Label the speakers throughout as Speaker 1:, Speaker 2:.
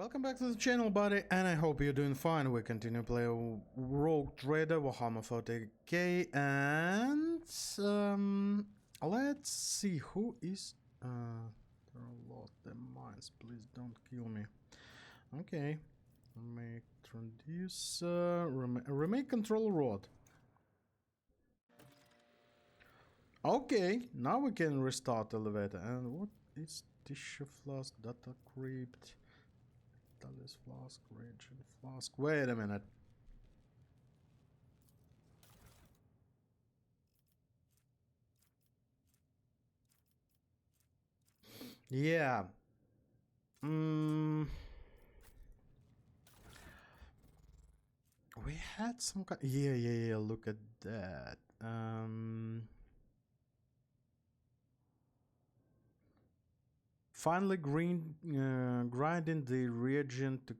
Speaker 1: Welcome back to the channel, buddy, and I hope you're doing fine. We continue playing Rogue Trader Warhammer 40k, and let's see who is. There are a lot of mines. Please don't kill me. Okay, remake transducer, remake control rod. Okay, now we can restart elevator. And what is tissue flask, data crypt? Talis flask, region flask. Wait a minute. Yeah. We had some kind. Yeah. Look at that. Finally, grinding the reagent to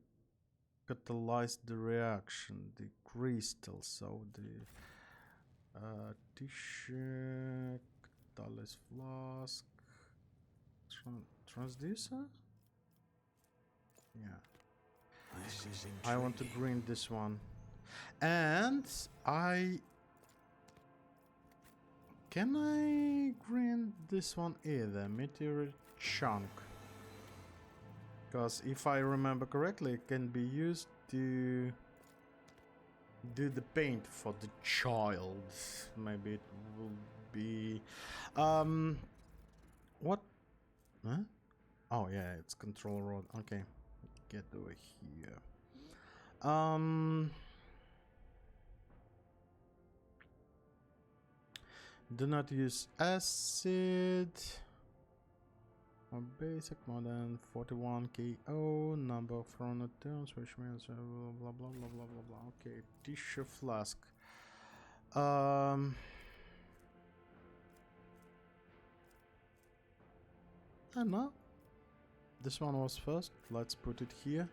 Speaker 1: catalyze the reaction. The crystal. So the tissue, Talis flask, transducer. Yeah.
Speaker 2: This is intriguing.
Speaker 1: I want to grind this one. And can I grind this one either? Meteor chunk. Because if I remember correctly, it can be used to do the paint for the child. Maybe it will be what? Huh? Oh yeah, it's control rod. Okay. Get over here. Do not use acid or basic, more than 41 KO, number of runner turns, which means blah blah blah blah blah blah blah. Okay, tissue flask. I don't know. This one was first. Let's put it here.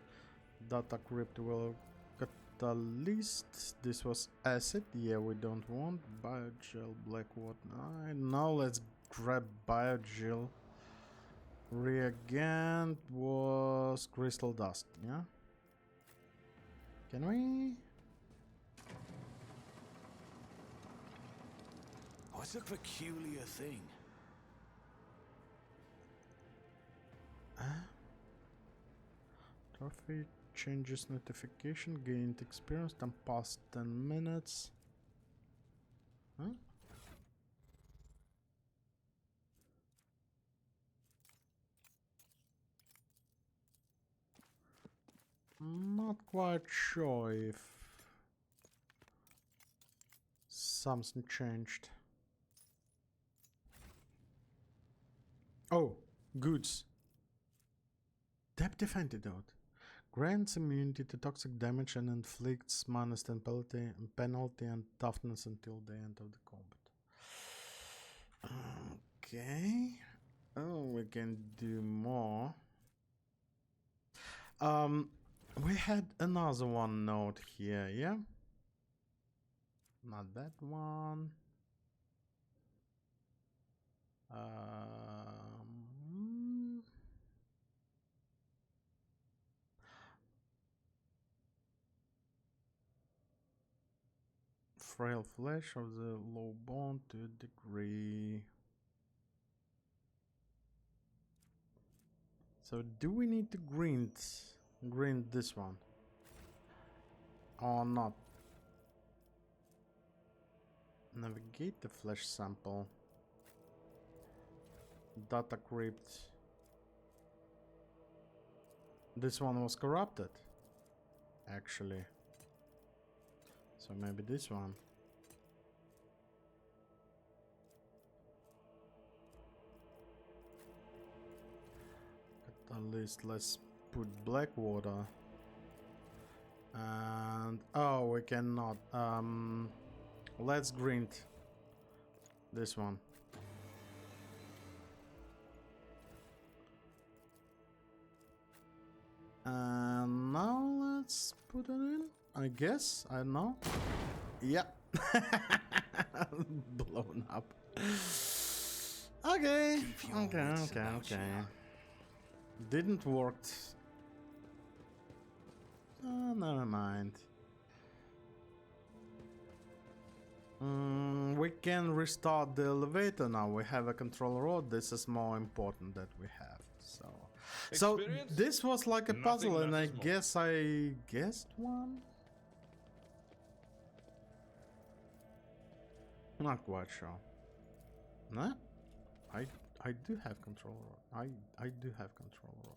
Speaker 1: Data crypt will catalyst. This was acid. Yeah, we don't want biogel, black water. Now let's grab biogel. Reagent was crystal dust. Yeah. Can we?
Speaker 2: What's a peculiar thing?
Speaker 1: Trophy changes notification, gained experience, time past 10 minutes. Huh? Not quite sure if something changed. Oh, goods. Adaptive antidote. Grants immunity to toxic damage and inflicts -10 penalty and toughness until the end of the combat. Okay. Oh, we can do more. We had another one note here, yeah? Not that one. Frail flesh of the low bone to a degree. So do we need to grind this one or not? Navigate the flesh sample. Data crypt. This one was corrupted, actually. So maybe this one. At least let's put black water. And oh, we cannot. Let's grind this one. And now let's put it in. I guess. I don't know. Yeah. Blown up. Okay. Okay. Didn't work never mind. We can restart the elevator now. We have a control rod. This is more important that we have. So
Speaker 3: Experience?
Speaker 1: this was like a
Speaker 3: Nothing
Speaker 1: puzzle, and I
Speaker 3: matters more.
Speaker 1: guess I guessed one. Not quite sure. No, I do have control rod. I do have control rod.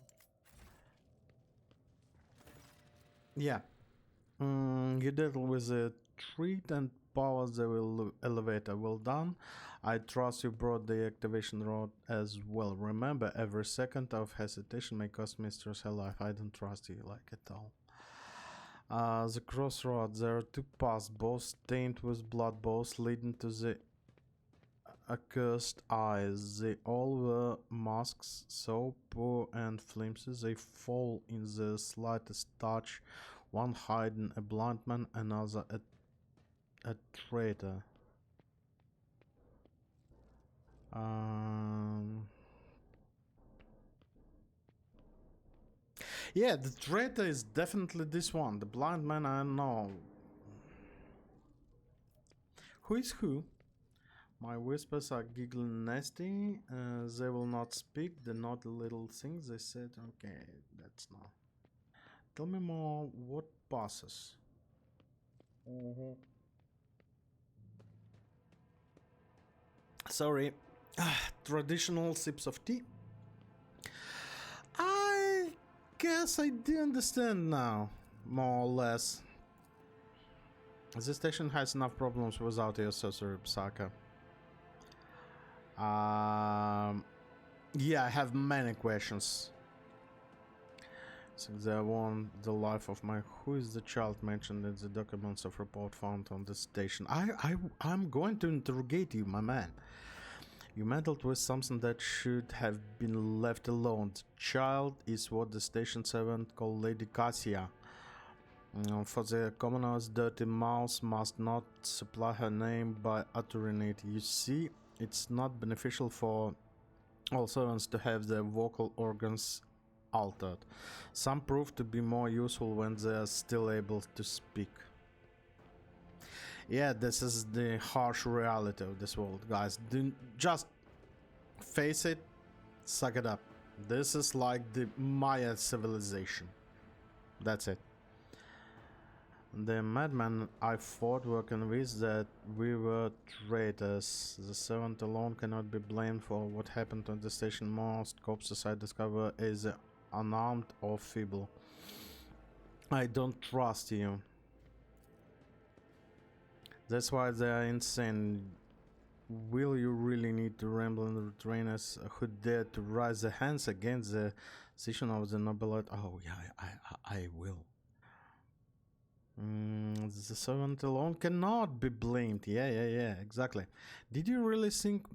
Speaker 1: Yeah. You did with the treat and power the elevator. Well done. I trust you brought the activation rod as well. Remember, every second of hesitation may cost Mistress her life. I don't trust you like at all. The crossroads. There are two paths, both stained with blood, both leading to the accursed eyes. They all wear masks, so poor and flimsy they fall in the slightest touch. One hiding a blind man, another a traitor. Yeah, the traitor is definitely this one. The blind man, I know. Who is who? My whispers are giggling nasty. They will not speak. The naughty little things they said. Okay, that's not. Tell me more. What passes? Sorry. Traditional sips of tea. I guess I do understand now, more or less. The station has enough problems without your sorcery, Psaka. Yeah, I have many questions. Since I want the life of my... Who is the child mentioned in the documents of report found on the station? I'm going to interrogate you, my man. You meddled with something that should have been left alone. The child is what the station servant called Lady Cassia. For the commoners, dirty mouse must not supply her name by uttering it. You see, it's not beneficial for all servants to have their vocal organs altered. Some prove to be more useful when they are still able to speak. Yeah, this is the harsh reality of this world, guys. Just face it, suck it up. This is like the Maya civilization. That's it. The madmen I fought were convinced that we were traitors. The servant alone cannot be blamed for what happened on the station. Most corpses I discover is unarmed or feeble. I don't trust you. That's why they are insane. Will you really need to rambling trainers who dare to raise their hands against the decision of the nobility? Oh yeah, I will. The servant alone cannot be blamed. Yeah, exactly. Did you really think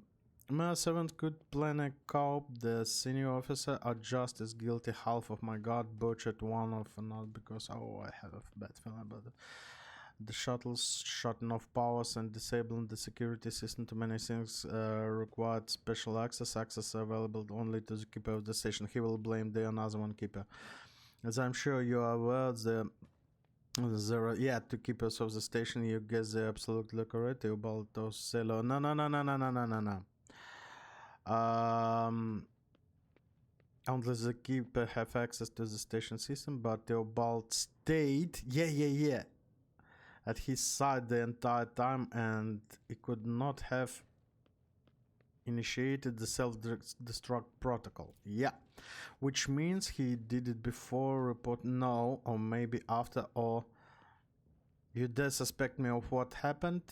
Speaker 1: my servant could plan a coup? The senior officer are just as guilty. Half of my guard butchered one of another because, oh, I have a bad feeling about it. The shuttles shutting off powers and disabling the security system to many things required special access. Access available only to the keeper of the station. He will blame the another one keeper. As I'm sure you are aware, there are two keepers of the station. You guess they're absolutely correct. Teobaldo Celo. No. Only the keeper have access to the station system, but Teobald stayed. Yeah. At his side the entire time, and he could not have initiated the self-destruct protocol. Yeah, which means he did it before report. No, or maybe after. Or you dare suspect me of what happened?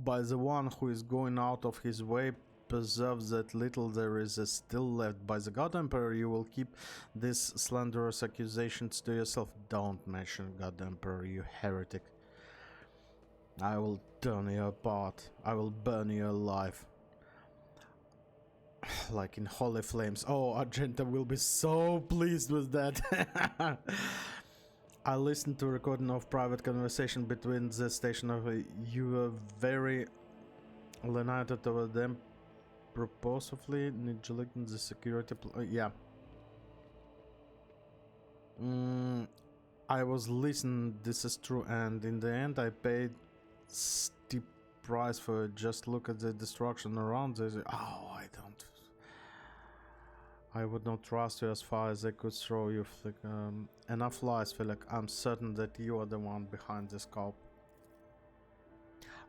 Speaker 1: By the one who is going out of his way preserves that little there is still left. By the God Emperor, you will keep these slanderous accusations to yourself. Don't mention God Emperor, you heretic. I will turn you apart. I will burn you alive. Like in holy flames. Oh, Argenta will be so pleased with that. I listened to a recording of private conversation between the station of you were very united over them, purposefully neglecting the security. Yeah. I was listening, this is true, and in the end I paid steep price for it. Just look at the destruction around this. Oh, I would not trust you as far as I could throw you. Enough lies, Philip. I'm certain that you are the one behind this cop.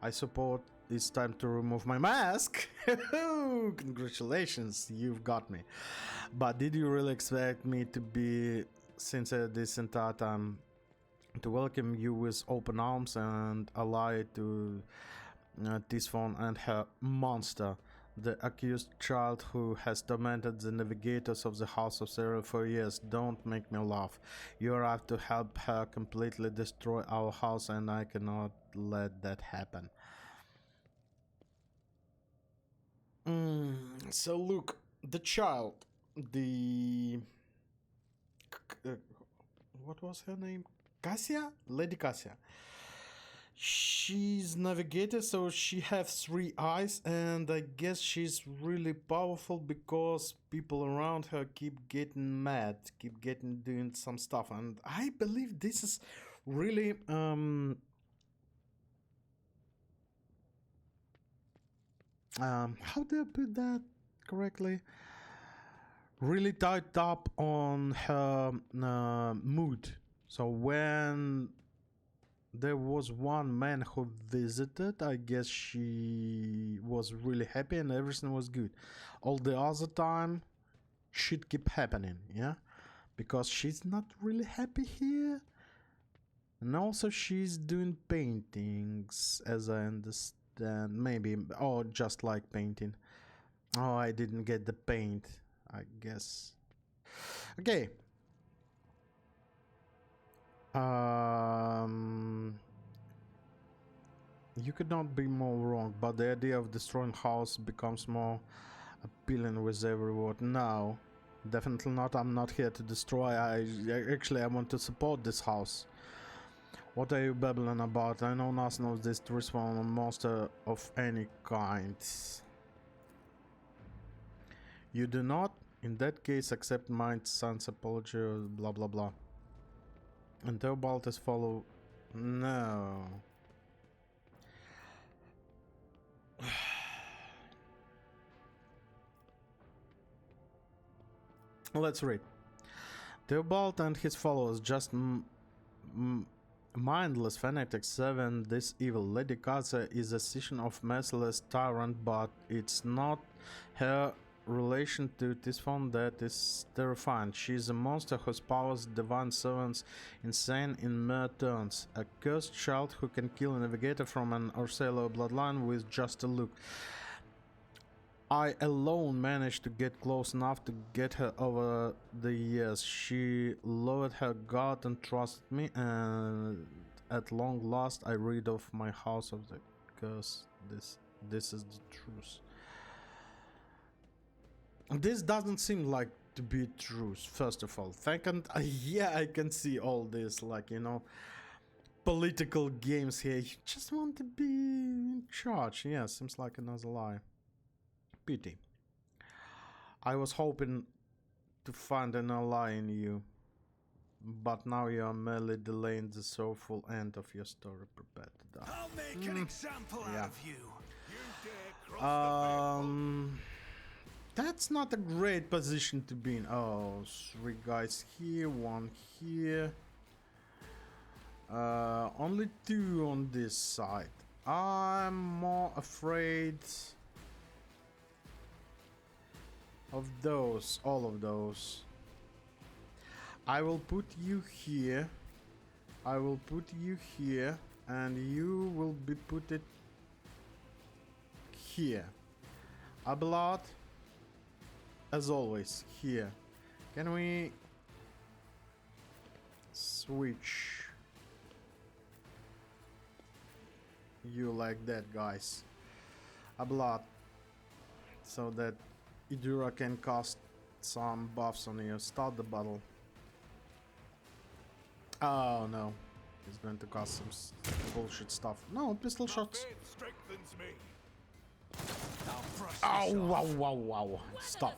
Speaker 1: I suppose it's time to remove my mask. Congratulations, you've got me. But did you really expect me to be sincere this entire time? To welcome you with open arms and ally to Tisphon and her monster, the accused child who has tormented the navigators of the House of Cyril for years. Don't make me laugh. You arrived to help her completely destroy our house, and I cannot let that happen. So look, the child, the... what was her name? Cassia? Lady Cassia. She's navigator, so she has 3 eyes, and I guess she's really powerful because people around her keep getting mad, keep doing some stuff, and I believe this is really how do I put that correctly? Really tied up on her mood. So when there was one man who visited, I guess she was really happy and everything was good. All the other time, shit keep happening, yeah? Because she's not really happy here. And also she's doing paintings, as I understand. Maybe, or just like painting. Oh, I didn't get the paint, I guess. Okay. You could not be more wrong, but the idea of destroying house becomes more appealing with every word. No, definitely not. I'm not here to destroy. I want to support this house. What are you babbling about? I know nothing of this truth from a monster of any kind. You do not? In that case, accept my son's apology, blah blah blah. And Theobald is follow. No. Let's read. Theobald and his followers just mindless fanatics servant this evil. Lady Kaza is a citizen of merciless tyrant, but it's not her relation to Tisphon that is terrifying. She is a monster whose powers divine servants insane in mere turns. A cursed child who can kill a navigator from an Orsello bloodline with just a look. I alone managed to get close enough to get her over the years. She lowered her guard and trusted me, and at long last I rid of my house of the curse. This is the truth. This doesn't seem like to be truth, first of all. Second, yeah, I can see all this, like, you know, political games here. You just want to be in charge. Yeah, seems like another lie. Pity. I was hoping to find an ally in you, but now you are merely delaying the sorrowful end of your story. Prepare to die.
Speaker 2: I'll make an example out of you. You dare cross
Speaker 1: that's not a great position to be in. Oh, 3 guys here, 1 here. Only 2 on this side. I'm more afraid of those, all of those. I will put you here. I will put you here, and you will be put it here. Ablot, as always, here. Can we switch you like that, guys? Ablot, so that Idura can cast some buffs on you. Start the battle. Oh no, he's going to cast some bullshit stuff. No, pistol shots.
Speaker 2: strengthens me.
Speaker 1: Oh, wow. Stop.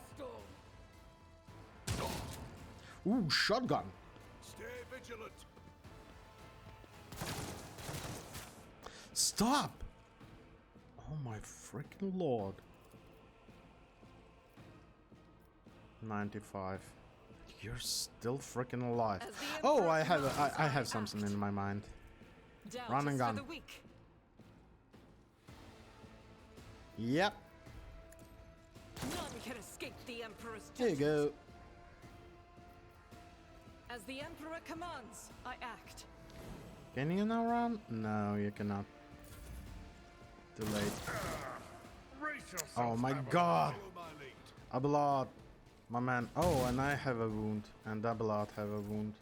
Speaker 1: Ooh, shotgun.
Speaker 2: Stay vigilant.
Speaker 1: Stop! Oh my freaking lord. 95. You're still freaking alive. Oh, I have something in my mind. Run and gun. Yep.
Speaker 3: None can escape the Emperor's
Speaker 1: Here you go.
Speaker 3: As the Emperor commands, I act.
Speaker 1: Can you now run? No, you cannot. Too late. Oh my god! Abelard! My man. Oh, and I have a wound. And Abelard have a wound.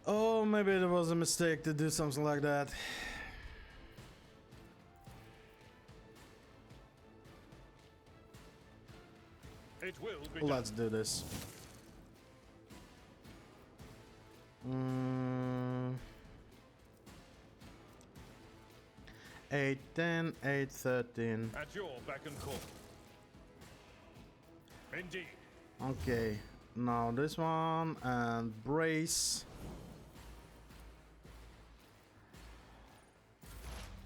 Speaker 1: Oh, maybe it was a mistake to do something like that.
Speaker 2: It will be
Speaker 1: Let's do this. 8-10, 8-13.
Speaker 2: at your beck and call. Indeed.
Speaker 1: Okay, now this one and brace.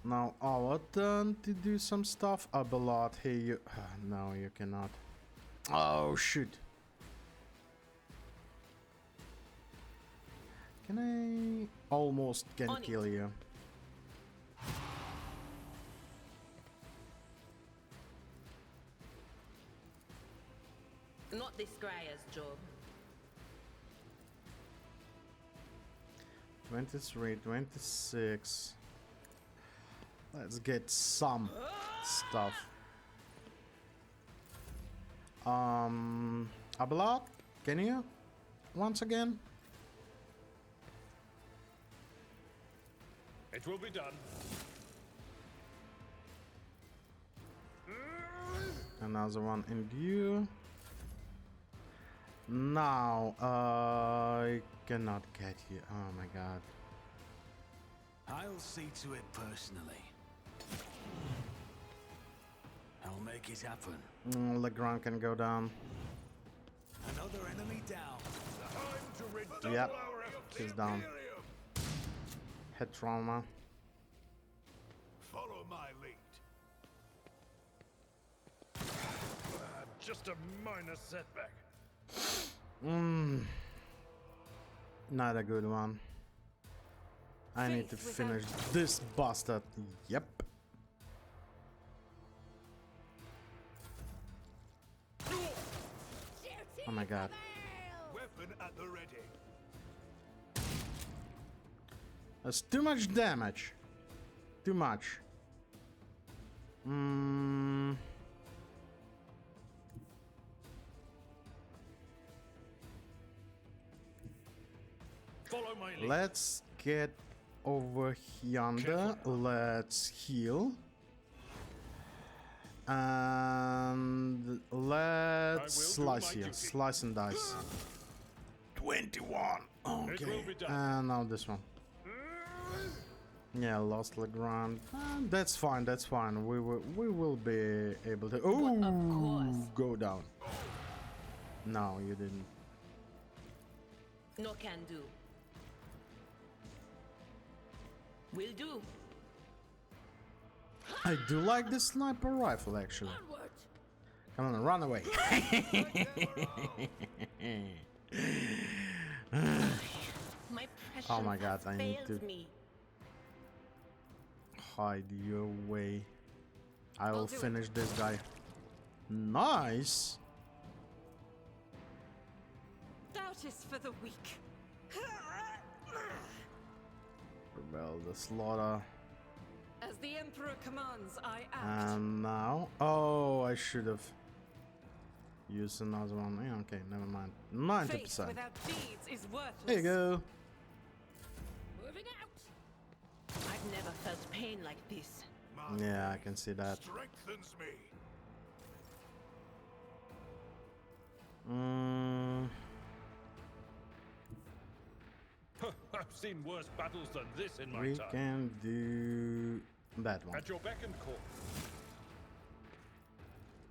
Speaker 1: Now our turn to do some stuff. Abelard, here you. No, you cannot. Oh shoot! Can I almost can kill you?
Speaker 4: Not this Greyer's job.
Speaker 1: 23, 26. Let's get some stuff. Abelard, can you? Once again?
Speaker 2: It will be done.
Speaker 1: Another one in you. Now, I cannot get you. Oh my god.
Speaker 5: I'll see to it personally. I'll make it happen.
Speaker 1: Legrand can go down.
Speaker 5: Another enemy down.
Speaker 2: Time to redouble
Speaker 1: Yep,
Speaker 2: our efforts.
Speaker 1: he's down. Head trauma.
Speaker 2: Follow my lead. Just a minor setback.
Speaker 1: Not a good one. I need to finish this bastard. Yep. Oh my god.
Speaker 2: Weapon at the ready.
Speaker 1: That's too much damage. Too much.
Speaker 2: Follow my lead.
Speaker 1: Let's get over yonder. Let's heal. And let's slice here. Slice and dice. 21. Okay.
Speaker 2: will be done.
Speaker 1: And now this one. Yeah, lost Legrand. That's fine. That's fine. We will be able to. Oh, go down. No, you didn't.
Speaker 4: No can do. Will do.
Speaker 1: I do like the sniper rifle, actually. Come on, run away.
Speaker 4: My precious
Speaker 1: Oh my god, I need to
Speaker 4: me.
Speaker 1: hide your way. I will
Speaker 3: do it.
Speaker 1: finish this guy. Nice.
Speaker 3: Doubt is for the weak.
Speaker 1: Rebel the slaughter.
Speaker 3: As the Emperor commands, I act.
Speaker 1: And now, oh, I should have used another one. Yeah, okay, never mind.
Speaker 3: Faith
Speaker 1: 90%.
Speaker 3: without deeds is worthless.
Speaker 1: There you go.
Speaker 3: Moving out.
Speaker 4: I've never felt pain like this.
Speaker 2: My
Speaker 1: Yeah, I can see that.
Speaker 2: strengthens me. I've seen worse battles than this in my
Speaker 1: We
Speaker 2: time.
Speaker 1: can do that one.
Speaker 2: At your beck and call.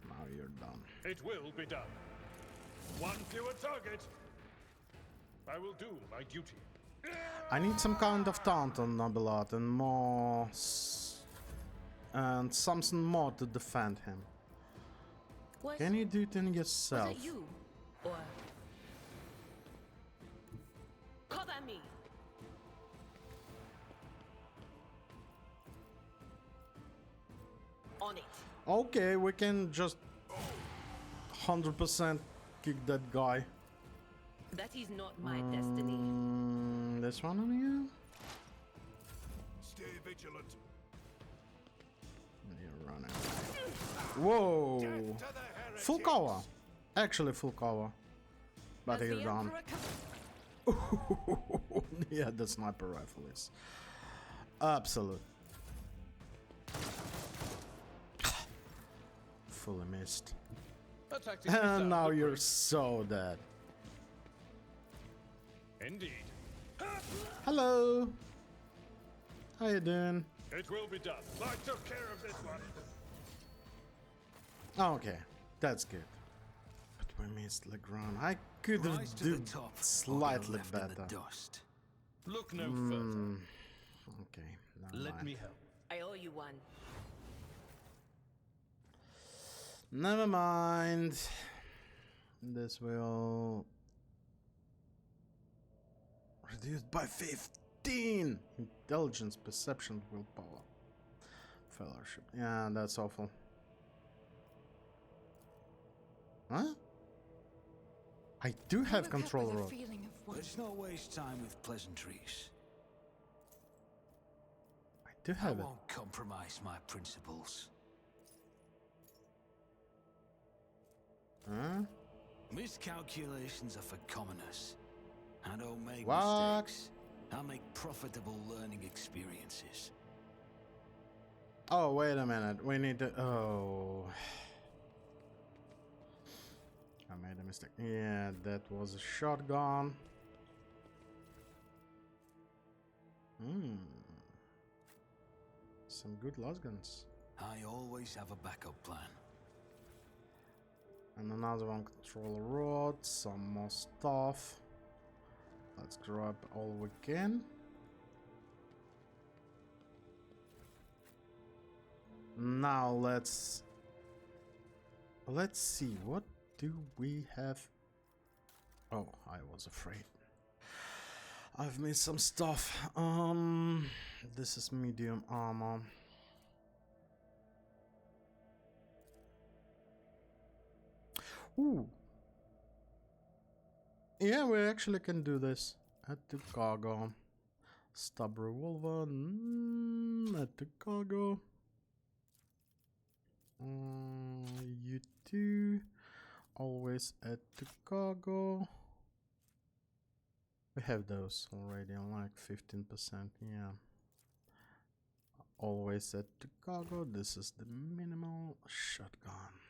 Speaker 1: Now you're done.
Speaker 2: It will be done. One fewer target. I will do my duty.
Speaker 1: I need some kind of taunt on Nabelat and more... and something more to defend him. Can you do it in yourself?
Speaker 4: Was it you? Or... Cover me! On it.
Speaker 1: Okay, we can just 100% kick that guy.
Speaker 4: That is not my destiny.
Speaker 1: This one on you?
Speaker 2: Stay vigilant.
Speaker 1: You're running. Whoa!
Speaker 2: Death to the heretics.
Speaker 1: Full cover. Actually, full cover. But
Speaker 3: As
Speaker 1: he's
Speaker 3: the
Speaker 1: gone.
Speaker 3: Emperor
Speaker 1: Yeah, the sniper rifle is absolute. Fully missed. And now you're so dead.
Speaker 6: Indeed.
Speaker 1: Hello. How you doing?
Speaker 6: It will be done.
Speaker 2: I took care of this one.
Speaker 1: Okay, that's good. But we missed Legrand. I could have
Speaker 5: Rise to the
Speaker 1: done
Speaker 5: top, or you're
Speaker 1: slightly
Speaker 5: left in the
Speaker 1: better.
Speaker 5: dust.
Speaker 6: Look no further.
Speaker 1: Okay, never
Speaker 6: Let
Speaker 1: mind.
Speaker 6: me help.
Speaker 4: I owe you one.
Speaker 1: Never mind. This will reduced by 15. Intelligence, perception, willpower, fellowship. Yeah, that's awful. Huh? I do have
Speaker 3: woke up
Speaker 1: control
Speaker 3: with a
Speaker 1: rod.
Speaker 3: feeling of wonder.
Speaker 5: Let's not waste time with pleasantries.
Speaker 1: I do
Speaker 5: I
Speaker 1: have it.
Speaker 5: won't compromise my principles.
Speaker 1: Huh?
Speaker 5: Miscalculations are for commoners. I don't make
Speaker 1: What?
Speaker 5: mistakes. I make profitable learning experiences.
Speaker 1: Oh, wait a minute. We need to. Oh. I made a mistake. Yeah, that was a shotgun. Some good las guns.
Speaker 5: I always have a backup plan.
Speaker 1: And another one controller rod. Some more stuff. Let's grab all we can. Now let's see, what do we have? Oh, I was afraid. I've missed some stuff. This is medium armor. Ooh. Yeah, we actually can do this. Add to cargo. Stub revolver. Add to cargo. You do. Always add to cargo. We have those already on like 15%. Yeah. Always add to cargo. This is the minimal shotgun.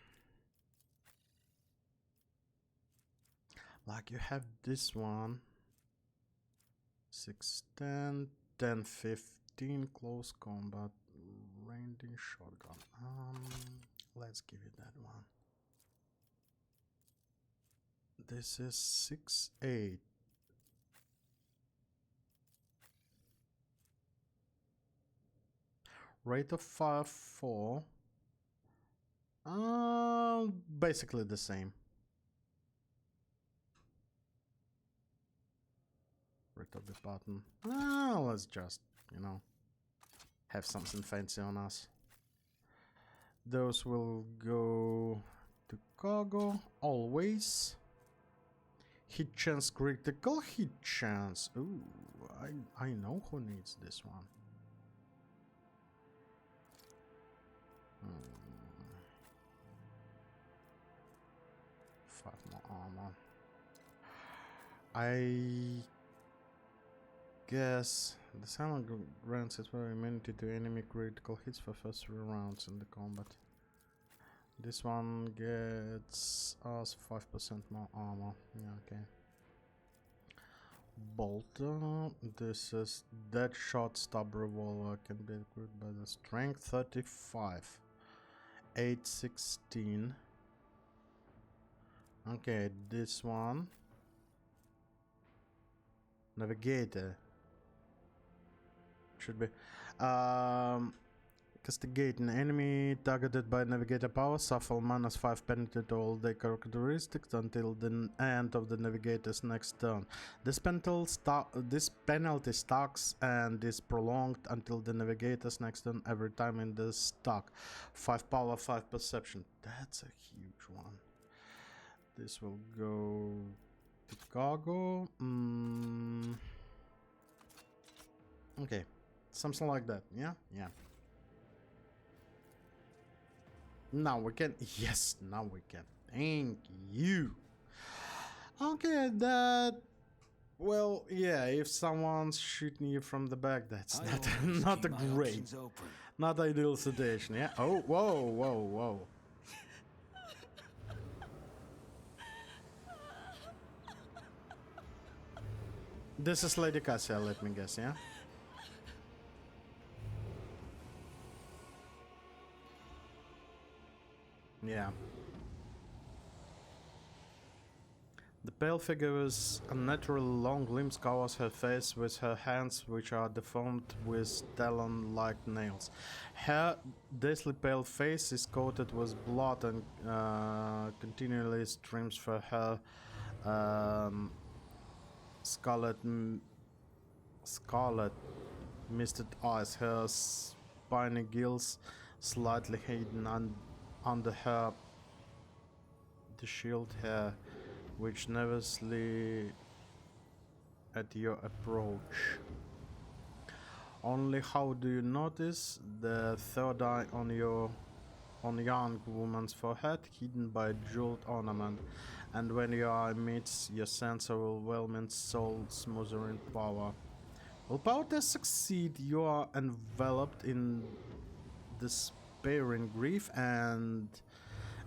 Speaker 1: Like you have this one. 610, 1015 close combat ranging shotgun. Let's give it that one. This is 6.8. Rate of fire 4. Basically the same. Rate of the button. Let's just, you know, have something fancy on us. Those will go to cargo always. Hit chance critical, hit chance. Ooh, I know who needs this one. 5 more armor. I guess the silent grants its very immunity to enemy critical hits for first 3 rounds in the combat. This one gets us 5% more armor. Yeah, okay. Bolter. This is dead shot stub revolver. Can be equipped by the strength 35. 816. Okay, this one. Navigator. should be. Castigate an enemy targeted by navigator power, suffer -5 penalty to all their characteristics until the end of the navigator's next turn. This penalty stacks and is prolonged until the navigator's next turn every time in the stack. 5 power, 5 perception. That's a huge one. This will go to cargo. Okay, something like that. Yeah, yeah. Now we can. Yes, now we can. Thank you. Okay, that. Well, yeah. If someone's shooting you from the back, that's
Speaker 5: I
Speaker 1: not
Speaker 5: always
Speaker 1: not a
Speaker 5: keep my
Speaker 1: great,
Speaker 5: options open.
Speaker 1: not ideal situation. Yeah. Oh, whoa, whoa, whoa. This is Lady Cassia, let me guess. Yeah. Yeah. The pale figure with unnaturally long limbs covers her face with her hands, which are deformed with talon-like nails. Her deathly pale face is coated with blood and continually streams from her scarlet misted eyes. Her spiny gills slightly hidden under her the shield hair, which nervously at your approach. Only how do you notice the third eye on young woman's forehead, hidden by a jeweled ornament, and when your eye meets, your sense of overwhelming soul smothering power. Will power test succeed, you are enveloped in despairing grief, and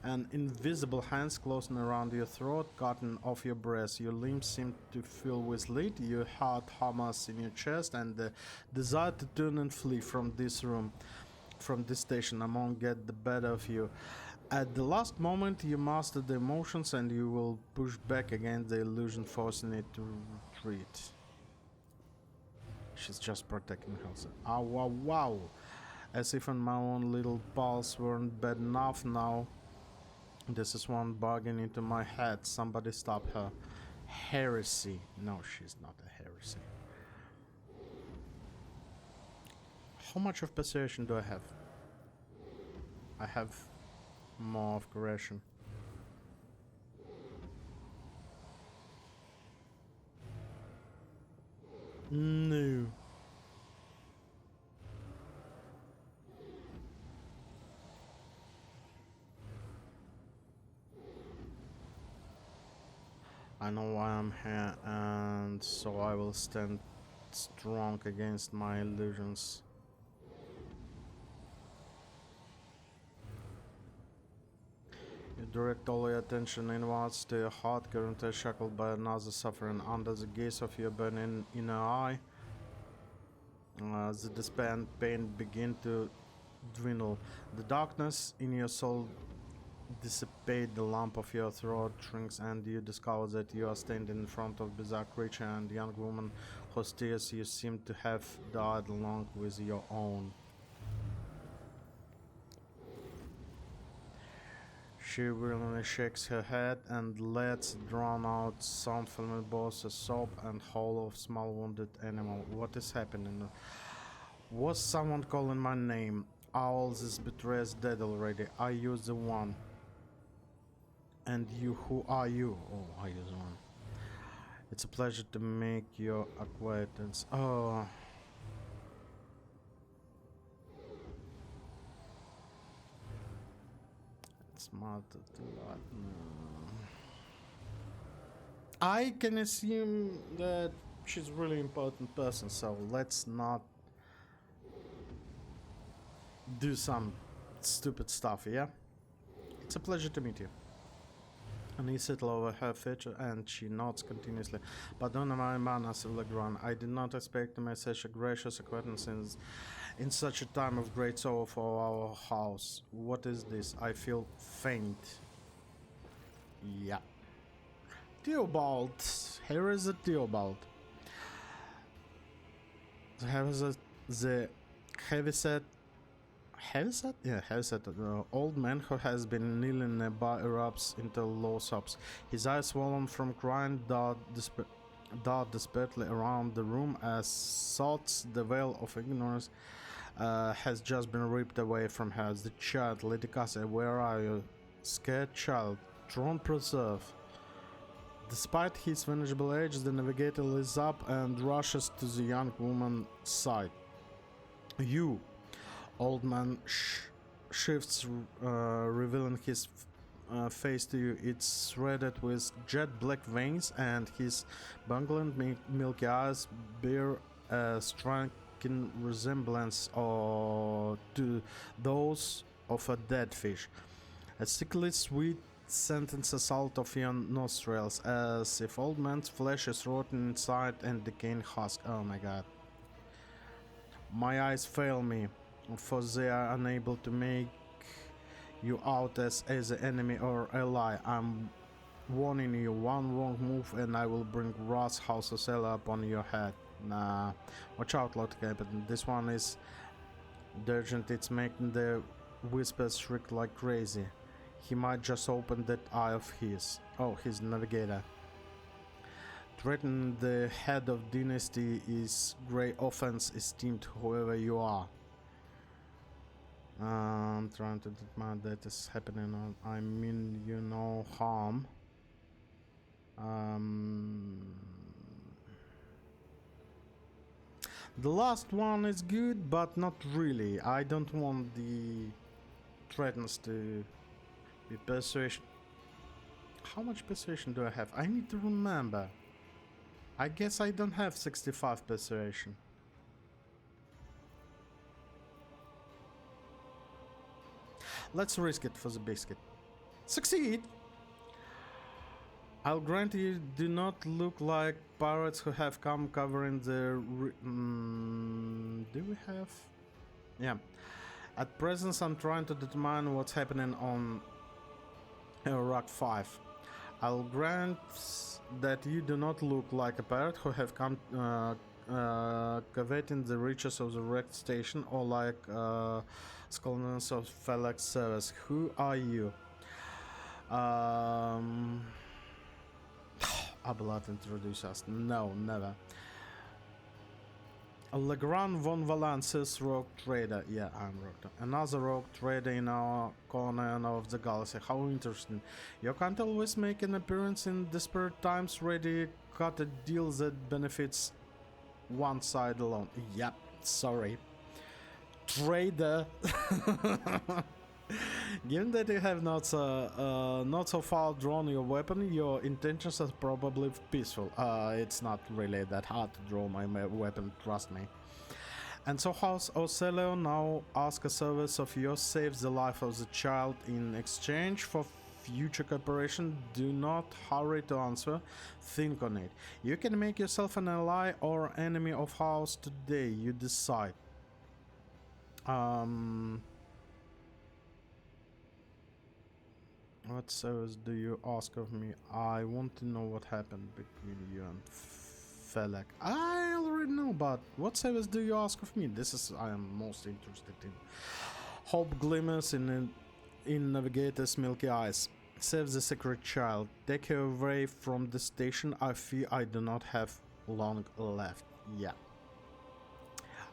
Speaker 1: an invisible hands closing around your throat, cutting off your breath. Your limbs seem to fill with lead, your heart hammers in your chest, and the desire to turn and flee from this room, from this station, among get the better of you. At the last moment, you master the emotions, and you will push back against the illusion, forcing it to retreat. She's just protecting herself. Ah, wow, wow! As if my own little pulse weren't bad enough now. This is one bargain into my head. Somebody stop her. Heresy. No, she's not a heresy. How much of persuasion do I have? I have more of correction. No. I know why I'm here, and so I will stand strong against my illusions. You direct all your attention inwards to your heart, currently shackled by another suffering. Under the gaze of your burning inner eye, the despair and pain begin to dwindle. The darkness in your soul dissipate, the lump of your throat shrinks, and you discover that you are standing in front of a bizarre creature and young woman whose tears you seem to have died along with your own. She willingly shakes her head and lets drown out some from both a sob and howl of small wounded animal. What is happening? Was someone calling my name? All this betrays dead already. Are you the one? And you, who are you? Oh, are you the one? It's a pleasure to make your acquaintance. Oh. It's smart to do that. I can assume that she's a really important person, so let's not do some stupid stuff, yeah? It's a pleasure to meet you. And he settled over her feature, and she nods continuously. Pardon my manners, Legrand. I did not expect to make such a gracious acquaintance in such a time of great sorrow for our house. What is this? I feel faint. Yeah. Theobald. Here is a Theobald. the heavyset old man who has been kneeling nearby erupts into low sobs. His eyes swollen from crying dart desperately around the room as thoughts the veil of ignorance has just been ripped away from her. The child, Lady Cassie, where are you? Scared child, throne preserve. Despite his venerable age, the navigator lifts up and rushes to the young woman's side. You, old man shifts, revealing his face to you. It's threaded with jet black veins, and his bungling milky eyes bear a striking resemblance to those of a dead fish. A sickly sweet sentence assault of your nostrils, as if old man's flesh is rotten inside and decaying husk. Oh my god. My eyes fail me, for they are unable to make you out as an enemy or ally. I'm warning you, one wrong move and I will bring Ross House Ocella upon your head. Nah, watch out, Lord Captain. This one is urgent. It's making the whispers shriek like crazy. He might just open that eye of his. Oh, his navigator. Threaten the head of dynasty is great offense, esteemed whoever you are. I'm trying to demand that is happening on. I mean, you no harm. The last one is good, but not really. I don't want the threatens to be persuasion. How much persuasion do I have? I need to remember. I guess I don't have 65 persuasion. Let's risk it for the biscuit. Succeed! I'll grant you do not look like pirates who have come covering the... do we have... Yeah. At present I'm trying to determine what's happening on Rock 5. I'll grant that you do not look like a pirate who have come coveting the riches of the wrecked station, or like scholars of Felix service. Who are you? Abelard introduce us. No, never. Legrand von Valence's rogue trader. Yeah, I'm rogue. Another rogue trader in our corner of the galaxy. How interesting. You can't always make an appearance in desperate times, ready cut a deal that benefits one side alone. Yep, sorry. Trader. Given that you have not so far drawn your weapon, your intentions are probably peaceful. It's not really that hard to draw my weapon, trust me. And so House Ocella now ask a service of yours saves the life of the child in exchange for future cooperation. Do not hurry to answer, think on it. You can make yourself an ally or enemy of House today, you decide. What service do you ask of me? I want to know what happened between you and Felek. I already know, but what service do you ask of me? This is I am most interested in. Hope glimmers in Navigator's milky eyes. Save the secret child. Take her away from the station. I fear I do not have long left. Yeah,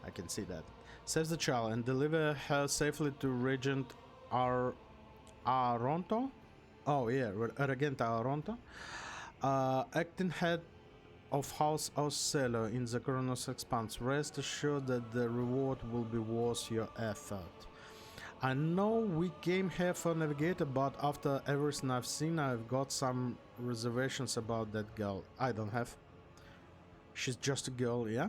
Speaker 1: I can see that. Save the child and deliver her safely to Regent Aronto? Oh yeah, Regent Aronto. Acting head of House Ocella in the Coroner's Expanse. Rest assured that the reward will be worth your effort. I know we came here for Navigator, but after everything I've seen, I've got some reservations about that girl. I don't have. She's just a girl, yeah?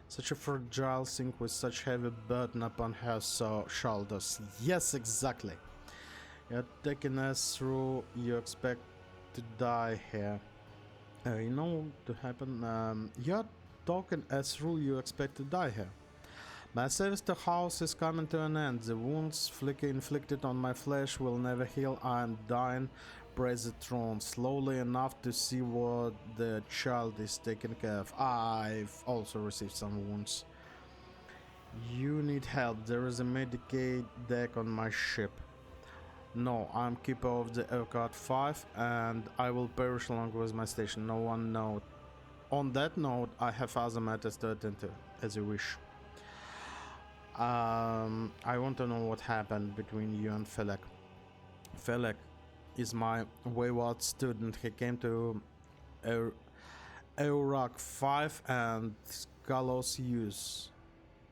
Speaker 1: Such a fragile thing with such heavy burden upon her shoulders. Yes, exactly. You're taking us through, you expect to die here. You know to happen, you're talking us through, you expect to die here. My service to House is coming to an end. The wounds inflicted on my flesh will never heal. I am dying. Praise the throne. Slowly enough to see what the child is taken care of. I've also received some wounds. You need help. There is a Medicaid deck on my ship. No, I'm keeper of the Aircraft 5 and I will perish along with my station. No one knows. On that note, I have other matters to attend to, as you wish. I want to know what happened between you and Felek. Felek is my wayward student. He came to Iraq 5 and gallows use.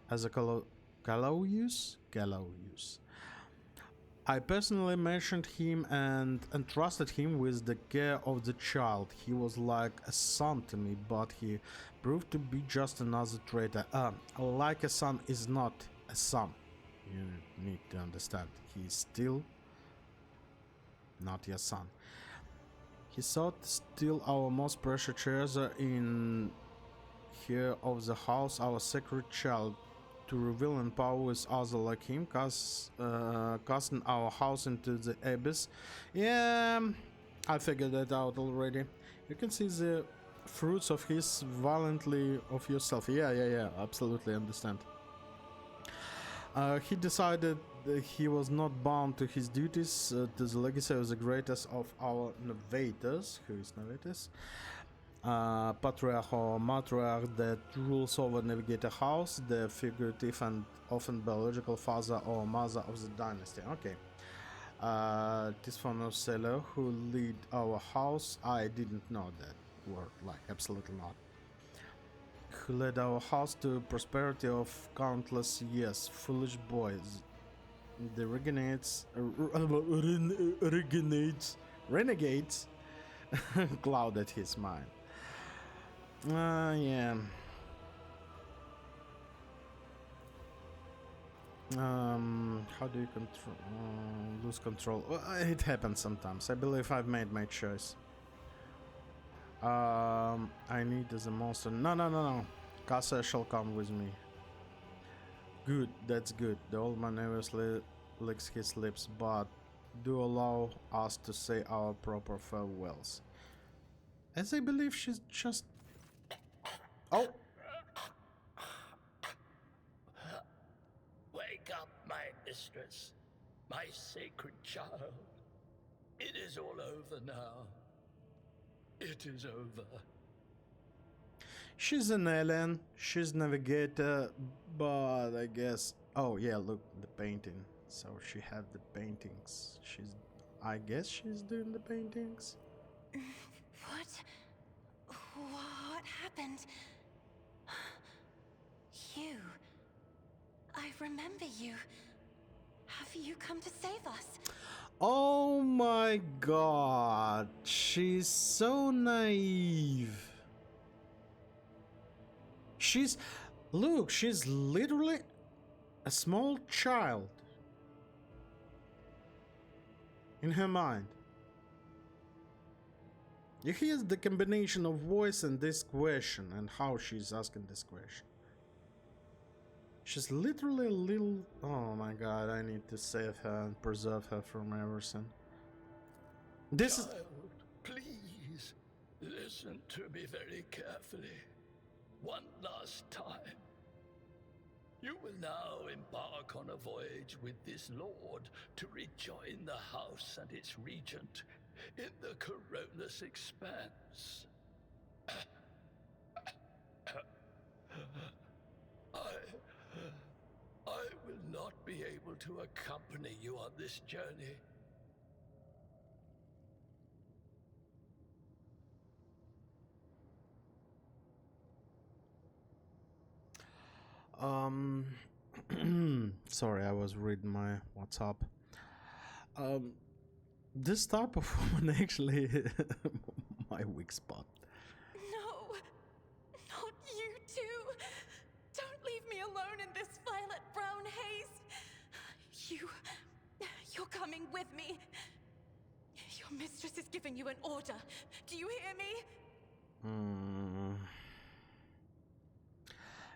Speaker 1: As a gallows use? Gallows use. I personally mentioned him and entrusted him with the care of the child. He was like a son to me, but he proved to be just another traitor. Like a son is not a son. You need to understand. He is still not your son. He sought to steal our most precious treasure in here of the house, our sacred child, to reveal and power with others like him, casting our house into the abyss. Yeah, I figured that out already. You can see the fruits of his violently of yourself. Yeah, absolutely understand. He decided that he was not bound to his duties, to the legacy of the greatest of our novators. Who is novators? Patriarch or matriarch that rules over Navigator House, the figurative and often biological father or mother of the dynasty. Okay. This former sailor who lead our house, I didn't know that word, like absolutely not. Who led our house to prosperity of countless years. Foolish boys. The renegades clouded his mind. Yeah. How do you lose control? It happens sometimes. I believe I've made my choice. I need as a monster. No. Casa shall come with me. Good, that's good. The old man nervously licks his lips, but do allow us to say our proper farewells. As I believe she's just... Oh!
Speaker 7: Wake up, my mistress, my sacred child. It is all over now. It is over.
Speaker 1: She's an alien, she's navigator, but I guess... Oh yeah, look, the painting. So she had the paintings. I guess she's doing the paintings.
Speaker 8: What happened? You. I remember you. Have you come to save us?
Speaker 1: Oh my god, she's so naive. Look, she's literally a small child in her mind. You hear the combination of voice and this question and how she's asking this question. She's literally a little... Oh my god, I need to save her and preserve her from everything. This
Speaker 7: Child, please, listen to me very carefully. One last time. You will now embark on a voyage with this lord to rejoin the house and its regent in the Corollas expanse. I will not be able to accompany you on this journey.
Speaker 1: Sorry, I was reading my WhatsApp. This type of woman actually my weak spot.
Speaker 8: No, not you too. Don't leave me alone in this violet brown haze. You're coming with me. Your mistress is giving you an order. Do you hear me?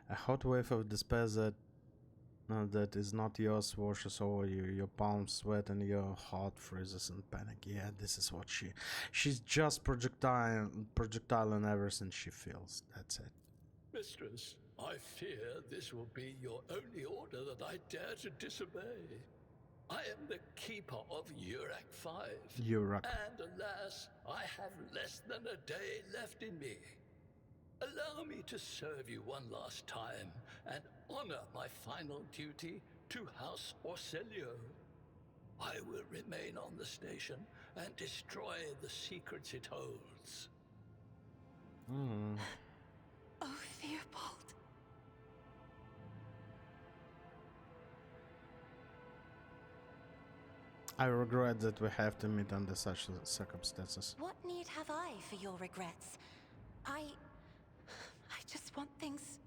Speaker 1: A hot wave of despair that is not yours washes over you. Your palms sweat and your heart freezes in panic. Yeah, this is what she's just projectile and everything she feels. That's it.
Speaker 7: Mistress, I fear this will be your only order that I dare to disobey. I am the keeper of Urak 5.
Speaker 1: Urak.
Speaker 7: And alas, I have less than a day left in me. Allow me to serve you one last time and honor my final duty to House Orselio. I will remain on the station and destroy the secrets it holds.
Speaker 8: Oh, Theobald.
Speaker 1: I regret that we have to meet under such circumstances.
Speaker 8: What need have I for your regrets? I just want things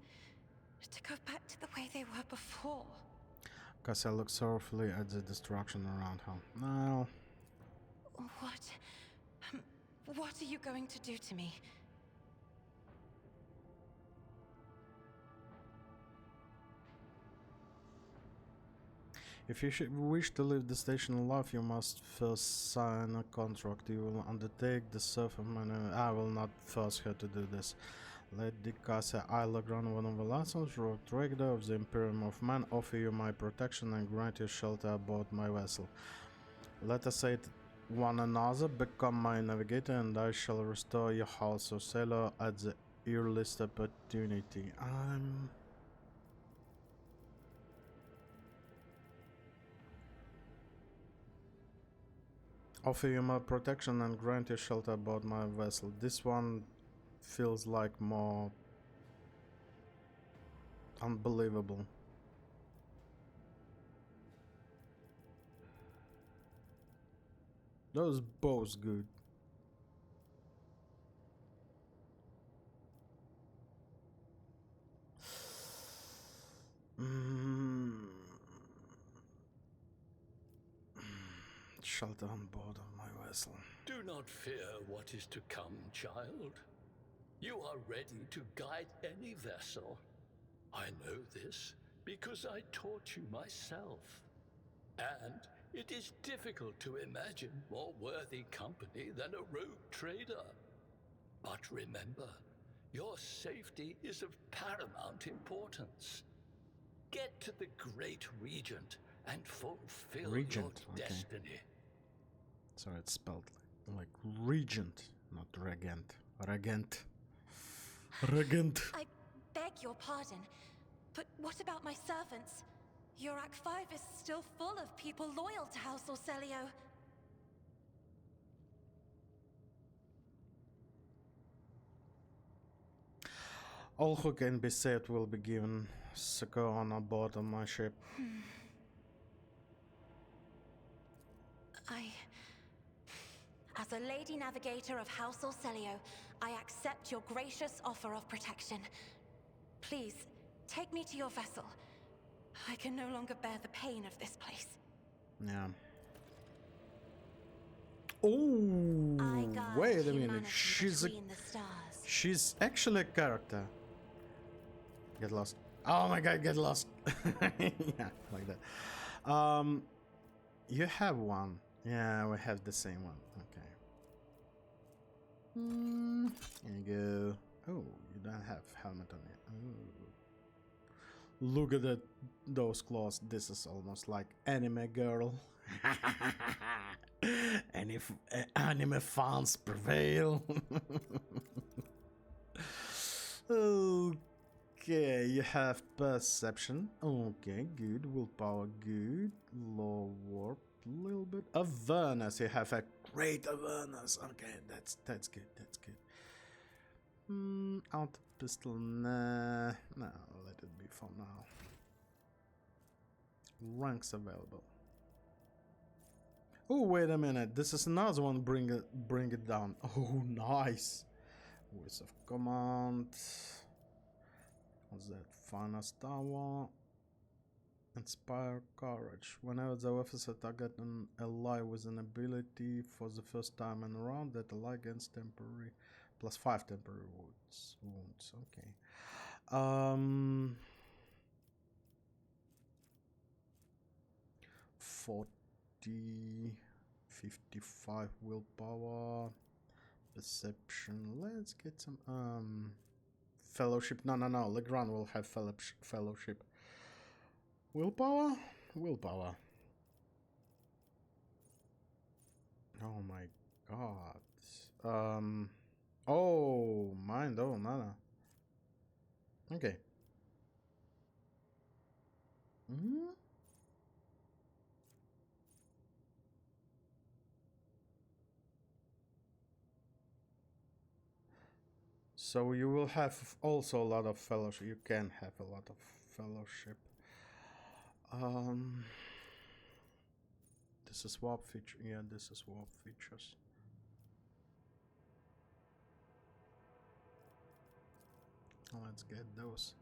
Speaker 8: to go back to the way they were before.
Speaker 1: Cassia looks sorrowfully at the destruction around her. Now,
Speaker 8: What are you going to do to me?
Speaker 1: if you wish to leave the station alive, you must first sign a contract. You will undertake the serf of mine. I will not force her to do this. Lady Cassia Ilagran, one of the lessons, rogue trader of the Imperium of Man, offer you my protection and grant you shelter aboard my vessel. Let us aid one another, become my navigator, and I shall restore your house or sailor at the earliest opportunity. Offer you my protection and grant you shelter aboard my vessel. This one feels like more unbelievable. Those both good. Shelter on board of my vessel.
Speaker 7: Do not fear what is to come, child. You are ready to guide any vessel. I know this because I taught you myself. And it is difficult to imagine more worthy company than a rogue trader. But remember, your safety is of paramount importance. Get to the Great Regent and fulfill your destiny.
Speaker 1: So it's spelled like regent, not regent. Regent. Regent.
Speaker 8: I beg your pardon, but what about my servants? Urak 5 is still full of people loyal to House Orselio.
Speaker 1: All who can be saved will be given succor on board of my ship.
Speaker 8: As a lady navigator of House Orselio, I accept your gracious offer of protection. Please, take me to your vessel. I can no longer bear the pain of this place.
Speaker 1: Yeah. Oh, wait a minute. She's actually a character. Get lost. Oh my god, get lost. Yeah, like that. You have one. Yeah, we have the same one. Okay. Here you go. Oh, you don't have helmet on it. Oh. Look at that, those claws. This is almost like anime girl. And if anime fans prevail. Okay, you have perception. Okay, good. Willpower, good. Low warp, a little bit. Awareness, you have a great awareness. Okay, that's good. That's good. Out pistol, nah. No, let it be for now. Ranks available. Oh, wait a minute. This is another one. Bring it down. Oh, nice. Voice of command. What's that? Finest tower. Inspire courage. Whenever the officer target an ally with an ability for the first time in a round, that ally gains temporary +5 temporary wounds. Okay. 40, 55 willpower, perception. Let's get some fellowship. No, no, no. Legrand will have fellowship. Willpower? Willpower. Oh my god. Oh, mind. Oh, mana. Okay. Hmm? So you will have also a lot of fellowship. You can have a lot of fellowship. This is swap feature. Yeah, this is swap features. Let's get those.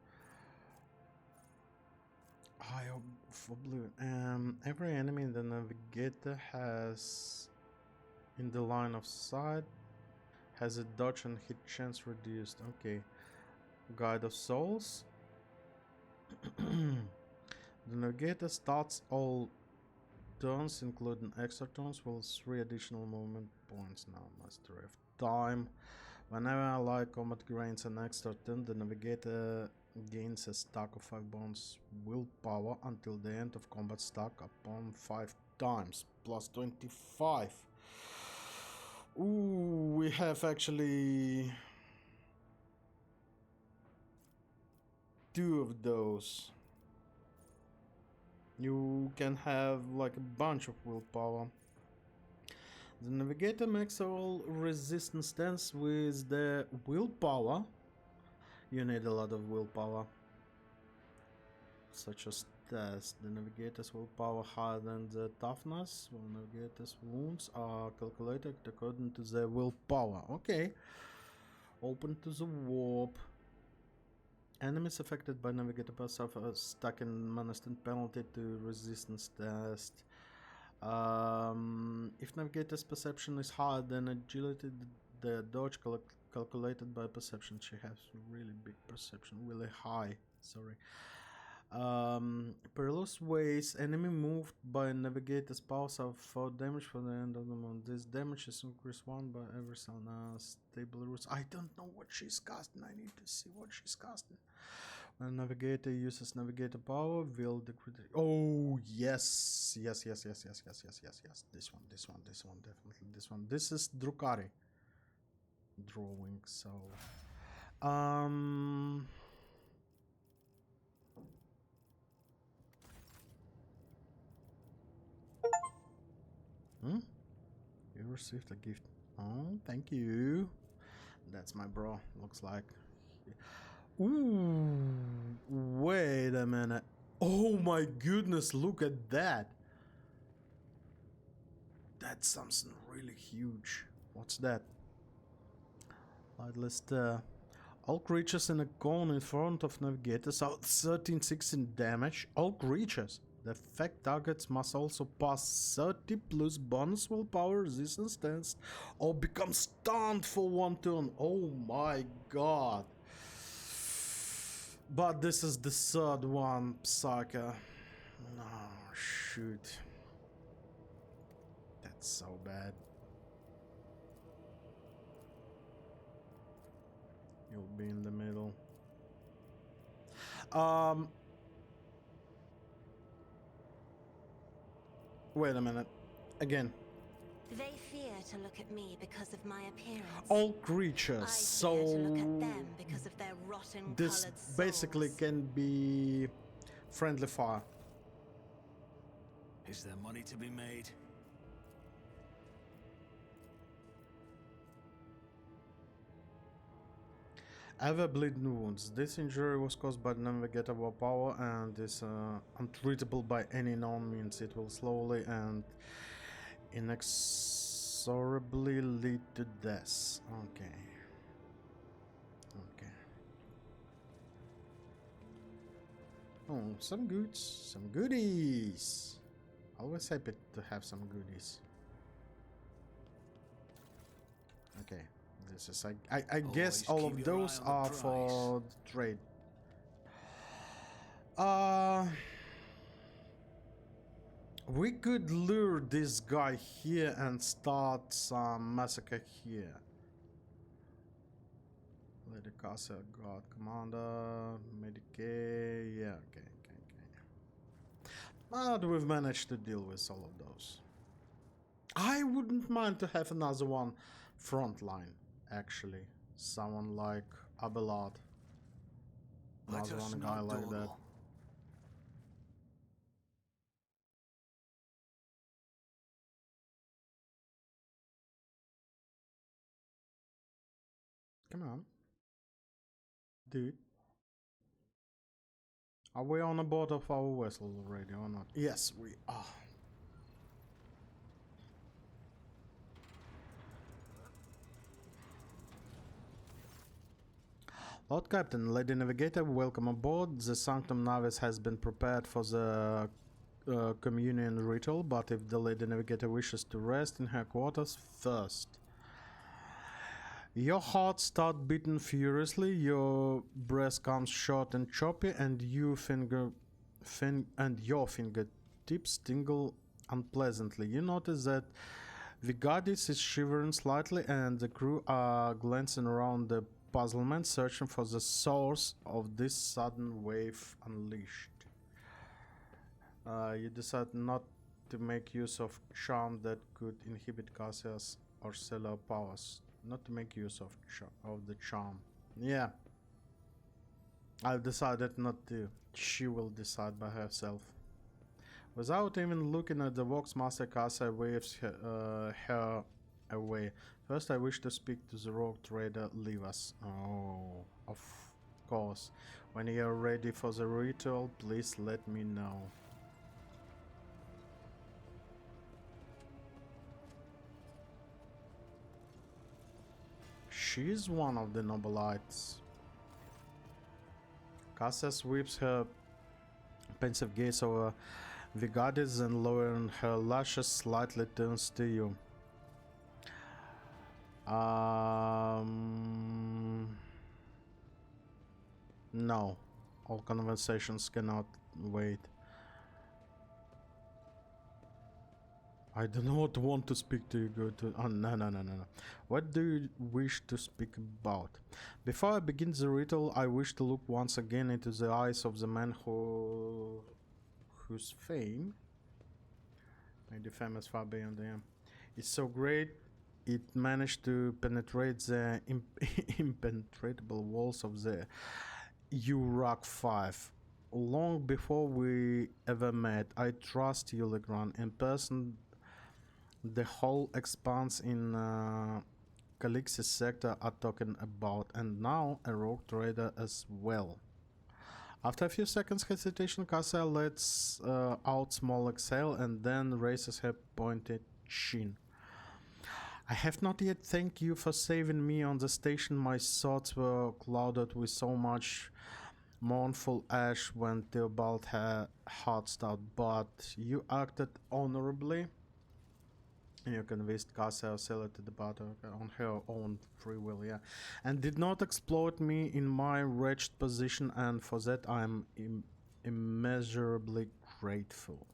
Speaker 1: I hope for blue. Every enemy in the navigator has in the line of sight has a dodge and hit chance reduced. Okay. Guide of Souls. The navigator starts all turns, including extra turns, with 3 additional movement points. Now, Mastery of Time. Whenever ally combat gains an extra turn, the navigator gains a stack of 5 bonus willpower until the end of combat stack upon 5 times, plus 25. Ooh, we have actually 2 of those. You can have like a bunch of willpower. The navigator makes all resistance stance with the willpower. You need a lot of willpower. Such as test. The navigator's willpower higher than the toughness. Well, navigator's wounds are calculated according to their willpower. Okay. Open to the warp. Enemies affected by navigator pass suffer a stack and management penalty to resistance test. If navigator's perception is higher than agility, the dodge calculated by perception. She has really big perception, really high. Sorry. Perilous ways. Enemy moved by navigator's power suffer 4 damage for the end of the month. This damage is increased 1 by every sound. Stable roots. I don't know what she's casting. I need to see what she's casting. When navigator uses navigator power, will decrease. Oh yes, yes. This one, definitely this one. This is Drukari drawing. So, You received a gift. Oh, thank you. That's my bro. Looks like. Ooh, wait a minute. Oh my goodness, look at that. That's something really huge. What's that? Let's all creatures in a cone in front of navigators are 13-16 damage. All creatures. The effect targets must also pass 30 plus bonus willpower resistance test or become stunned for 1 turn. Oh my god. But this is the 3rd one, Psyker. No, shoot. That's so bad. You'll be in the middle. Wait a minute. Again.
Speaker 8: They fear to look at me because of my appearance.
Speaker 1: All creatures.
Speaker 8: I
Speaker 1: So
Speaker 8: fear to look at them because of their rotten
Speaker 1: this
Speaker 8: colored souls.
Speaker 1: basically can be friendly fire.
Speaker 5: Is there money to be made?
Speaker 1: Ever bleeding wounds. This injury was caused by navigator power and is untreatable by any known means. It will slowly and inexorably lead to death. Okay. Okay. Oh, some goods. Some goodies. Always happy to have some goodies. Okay. This is I guess all of those are for the trade. We could lure this guy here and start some massacre here. Lady Casa, God Commander, Medicaid, yeah, okay. But we've managed to deal with all of those. I wouldn't mind to have another one frontline, actually. Someone like Abelard.
Speaker 5: Let
Speaker 1: Another
Speaker 5: us
Speaker 1: one guy
Speaker 5: not
Speaker 1: like that.
Speaker 5: dawdle.
Speaker 1: Come on. Dude. Are we on a board of our vessel already or not? Yes, we are. Lord Captain, Lady Navigator, welcome aboard. The Sanctum Navis has been prepared for the communion ritual, but if the Lady Navigator wishes to rest in her quarters first. Your heart starts beating furiously, your breath comes short and choppy, and your fingertips tingle unpleasantly. You notice that the goddess is shivering slightly, and the crew are glancing around the puzzlement, searching for the source of this sudden wave unleashed. You decide not to make use of charm that could inhibit Cassia's or Cellar powers. Not to make use of the charm. Yeah. I've decided not to. She will decide by herself. Without even looking at the Voxmaster, Cassia waves her away. First, I wish to speak to the rogue trader. Leave us. Oh, of course. When you're ready for the ritual, please let me know. She's one of the Nobelites. Cassia sweeps her pensive gaze over the goddess and lowering her lashes slightly turns to you. No. All conversations cannot wait. I do not want to speak to you. Go to. Oh, no. What do you wish to speak about? Before I begin the ritual, I wish to look once again into the eyes of the man whose fame, may the famous far beyond them, is so great it managed to penetrate the impenetrable walls of the Uruk 5. Long before we ever met, I trust you, Legrand, in person. The whole expanse in Calixis sector are talking about, and now a rogue trader as well. After a few seconds hesitation, Cassia lets out small exhale and then raises her pointed chin. I have not yet thanked you for saving me on the station. My thoughts were clouded with so much mournful ash when Theobald had heart start, but you acted honorably. You convinced Cassia to sell it to the battle on her own free will, yeah, and did not exploit me in my wretched position, and for that I am immeasurably grateful.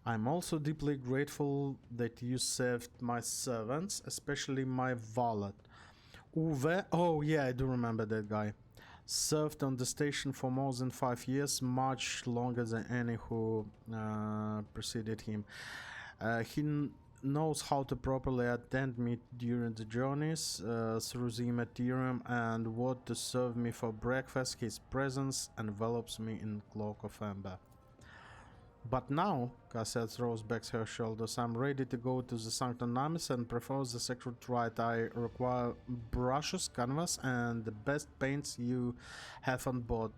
Speaker 1: I'm also deeply grateful that you saved my servants, especially my valet, Uwe. Oh yeah, I do remember that guy. Served on the station for more than 5 years, much longer than any who preceded him. He knows how to properly attend me during the journeys through the Immaterium and what to serve me for breakfast. His presence envelops me in cloak of amber. But now, Cassia throws back her shoulders, I'm ready to go to the Sanctum Namis and perform the sacred rite. I require brushes, canvas, and the best paints you have on board,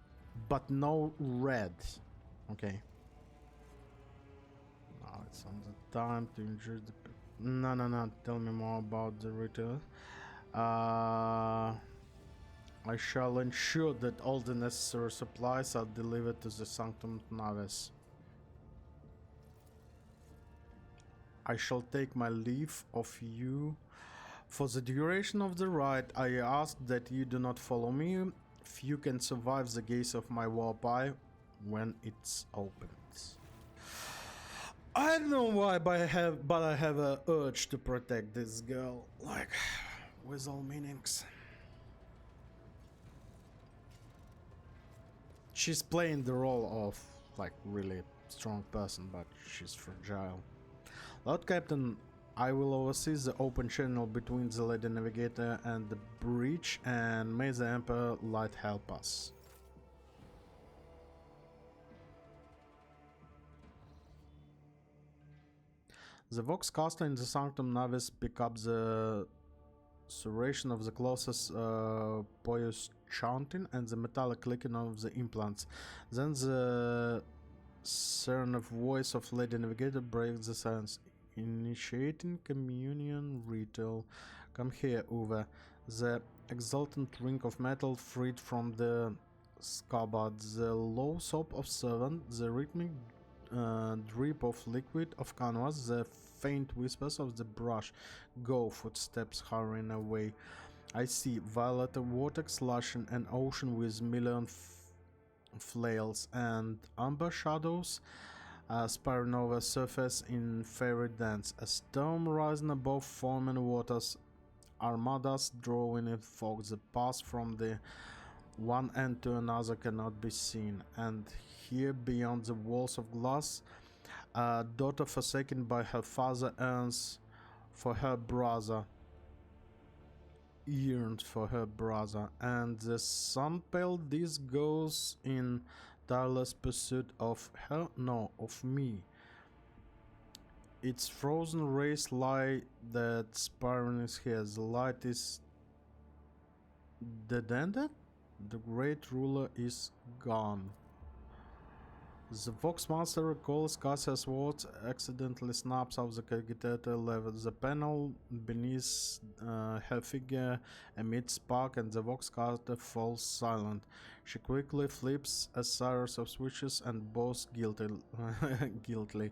Speaker 1: but no red. Okay. Now it's on the time to enjoy the... No. Tell me more about the ritual. I shall ensure that all the necessary supplies are delivered to the Sanctum Navis. I shall take my leave of you. For the duration of the ride, I ask that you do not follow me. Few can survive the gaze of my warp eye when it's opened. I don't know why, but I have a urge to protect this girl, like, with all meanings. She's playing the role of like really strong person, but she's fragile. Lord Captain, I will oversee the open channel between the Lady Navigator and the breach, and may the Emperor light help us. The Vox caster in the Sanctum Navis pick up the suration of the closest pious chanting and the metallic clicking of the implants. Then the serene voice of Lady Navigator breaks the silence, initiating communion ritual. Come here, Uwe. The exultant ring of metal freed from the scabbard, the low sob of servant, the rhythmic drip of liquid of canvas, the faint whispers of the brush. Go, footsteps hurrying away. I see violet vortex lashing an ocean with million flails, and amber shadows sparring over surface in fairy dance. A storm rising above foaming waters, armadas drawing in fog. The path from the one end to another cannot be seen, and here beyond the walls of glass, a daughter forsaken by her father yearns for her brother, and the sun pale this goes in tireless pursuit of her, no, of me. Its frozen rays lie that spiraling is here. The light is dead-ended. The great ruler is gone. The Vox Master recalls Cassia's words, accidentally snaps off the cagitator lever. The panel beneath her figure emits spark, and the Vox Caster falls silent. She quickly flips a series of switches and bows guiltily.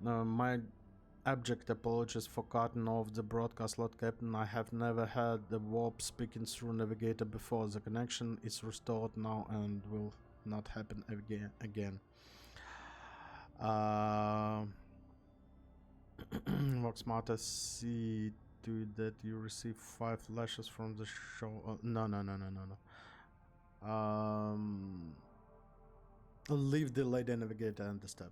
Speaker 1: My abject apologies for cutting off the broadcast, Lord Captain. I have never heard the warp speaking through Navigator before. The connection is restored now and will not happen again. Vox Mata, see to it that you receive 5 lashes from the show. No. Leave the Lady Navigator undisturbed.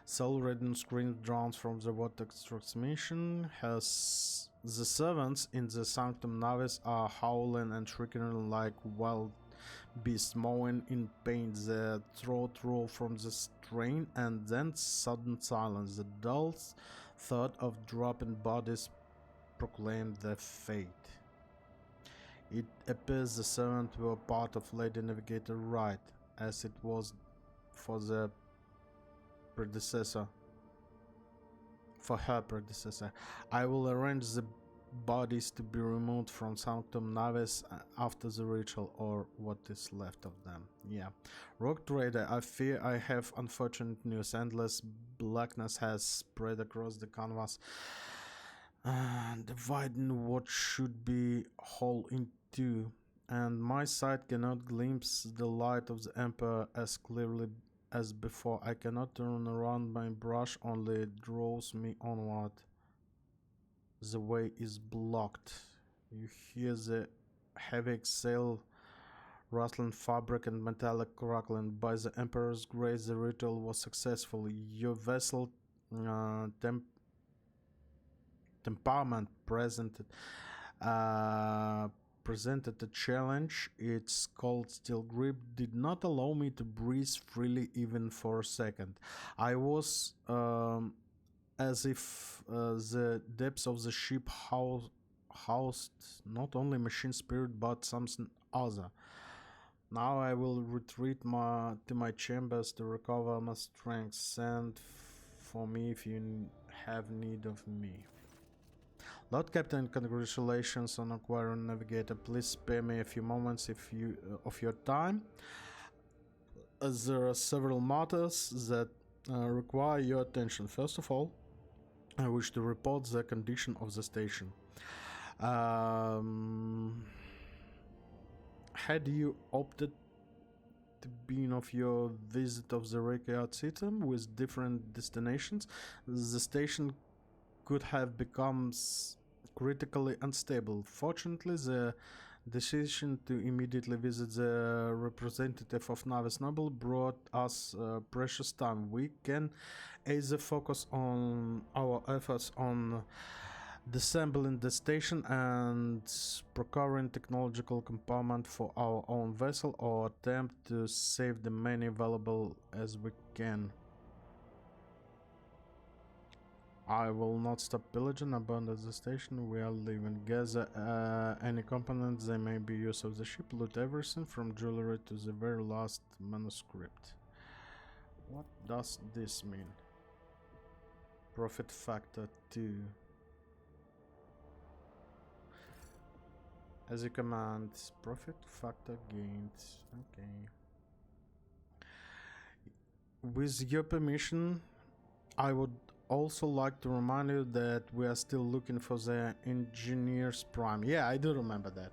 Speaker 1: Soul-ridden scream drowns from the vortex transmission. The servants in the Sanctum Navis are howling and shrieking like wild beasts, mowing in pain. Their throat roll from the strain, and then sudden silence. The dull thud of dropping bodies proclaimed their fate. It appears the servants were part of Lady Navigator right, as it was for the predecessor. For her predecessor. I will arrange the bodies to be removed from Sanctum Navis after the ritual, or what is left of them. Yeah. Rogue Trader, I fear I have unfortunate news. Endless blackness has spread across the canvas, dividing what should be whole in two, and my sight cannot glimpse the light of the Emperor as clearly as before. I cannot turn around, my brush only draws me onward. The way is blocked. You hear the heavy exhale, rustling fabric and metallic crackling. By the Emperor's grace, the ritual was successful. Your vessel temperament presented a challenge. Its cold steel grip did not allow me to breathe freely even for a second. I was as if the depths of the ship housed not only machine spirit but something other. Now I will retreat to my chambers to recover my strength. Send for me if you have need of me. Lord Captain, congratulations on acquiring Navigator. Please spare me a few moments of your time, as there are several matters that require your attention. First of all, I wish to report the condition of the station. Had you opted to begin of your visit of the Reykjavik system with different destinations, the station could have become critically unstable. Fortunately, the Decision to immediately visit the representative of Navis Noble brought us precious time. We can either focus on our efforts on disassembling the station and procuring technological component for our own vessel, or attempt to save the many valuable as we can. I will not stop pillaging abandon the station we are leaving. Gather any components that may be used of the ship. Loot everything from jewelry to the very last manuscript. What does this mean? Profit factor 2. As you command, profit factor gained. Okay. With your permission, I would also like to remind you that we are still looking for the engineer's prime. Yeah, I do remember that.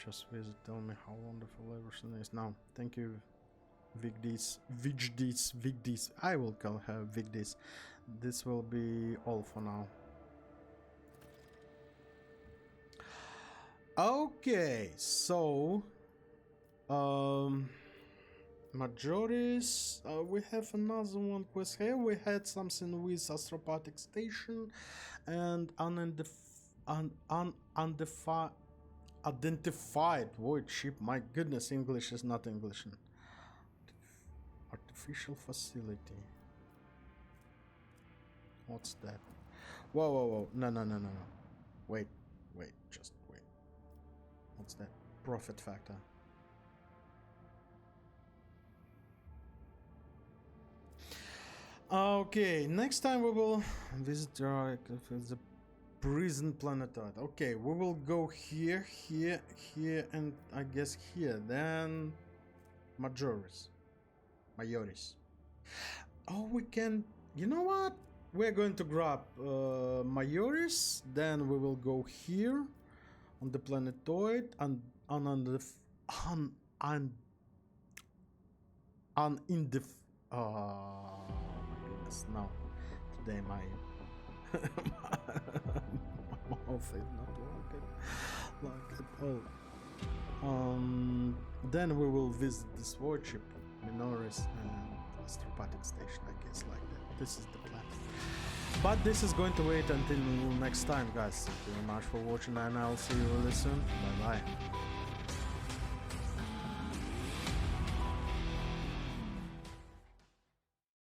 Speaker 1: Just visit, tell me how wonderful everything is. Now, thank you, Vigdis. I will call her Vigdis. This will be all for now. Okay, so Majoris, we have another one quest here. We had something with Astropathic Station and unidentified void ship. My goodness, English is not English. Artificial facility. What's that? Whoa. No. Wait, just wait. What's that? Profit factor. Okay, next time we will visit the prison planetoid. Okay, we will go here, and I guess here. Then Majoris. Oh, we can. You know what? We're going to grab Majoris. Then we will go here on the planetoid and on the no, today my mouth is not working like at all. Then we will visit this warship, Minoris and Astropathic Station, I guess, like that. This is the plan. But this is going to wait until next time, guys. Thank you very much for watching, and I'll see you really soon. Bye bye.